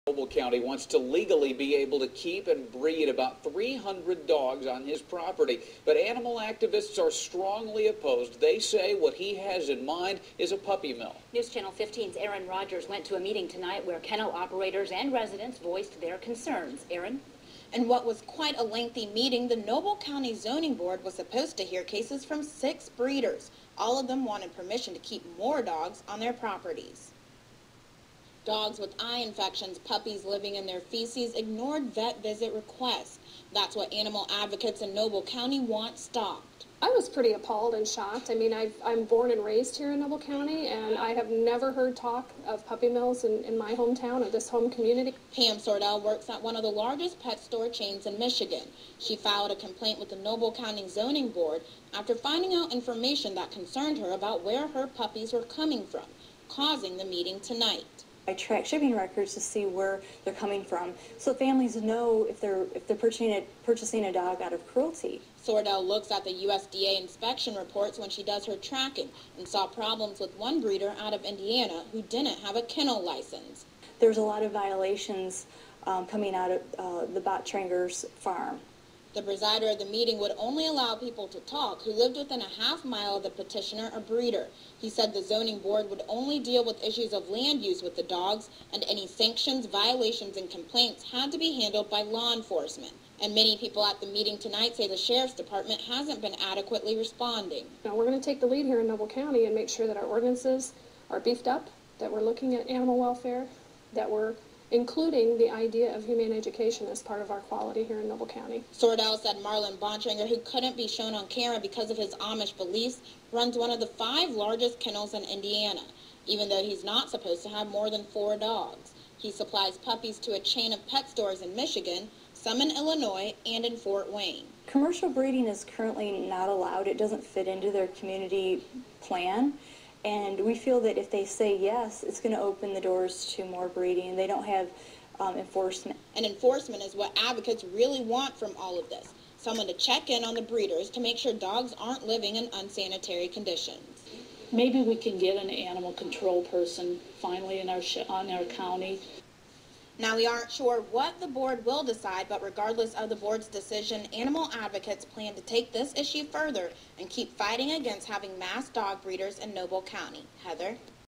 Noble County wants to legally be able to keep and breed about 300 dogs on his property, but animal activists are strongly opposed. They say what he has in mind is a puppy mill. News Channel 15's Aaron Rogers went to a meeting tonight where kennel operators and residents voiced their concerns. Aaron? In what was quite a lengthy meeting, the Noble County Zoning Board was supposed to hear cases from 6 breeders. All of them wanted permission to keep more dogs on their properties. Dogs with eye infections, puppies living in their feces, ignored vet visit requests. That's what animal advocates in Noble County want stopped. I was pretty appalled and shocked. I mean, I'm born and raised here in Noble County, and I have never heard talk of puppy mills in my hometown or this home community. Pam Sordell works at one of the largest pet store chains in Michigan. She filed a complaint with the Noble County Zoning Board after finding out information that concerned her about where her puppies were coming from, causing the meeting tonight. I track shipping records to see where they're coming from, so families know if they're purchasing a dog out of cruelty. Sordell looks at the USDA inspection reports when she does her tracking and saw problems with one breeder out of Indiana who didn't have a kennel license. There's a lot of violations coming out of the Bontranger's farm. The presider of the meeting would only allow people to talk who lived within a half-mile of the petitioner or breeder. He said the zoning board would only deal with issues of land use with the dogs, and any sanctions, violations, and complaints had to be handled by law enforcement. And many people at the meeting tonight say the sheriff's department hasn't been adequately responding. Now, we're going to take the lead here in Noble County and make sure that our ordinances are beefed up, that we're looking at animal welfare, that we're including the idea of humane education as part of our quality here in Noble County. Sordell said Marlin Bontrager, who couldn't be shown on camera because of his Amish beliefs, runs one of the 5 largest kennels in Indiana, even though he's not supposed to have more than 4 dogs. He supplies puppies to a chain of pet stores in Michigan, some in Illinois, and in Fort Wayne. Commercial breeding is currently not allowed. It doesn't fit into their community plan. And we feel that if they say yes, it's going to open the doors to more breeding. They don't have enforcement. And enforcement is what advocates really want from all of this. Someone to check in on the breeders to make sure dogs aren't living in unsanitary conditions. Maybe we can get an animal control person finally in on our county. Now, we aren't sure what the board will decide, but regardless of the board's decision, animal advocates plan to take this issue further and keep fighting against having mass dog breeders in Noble County. Heather?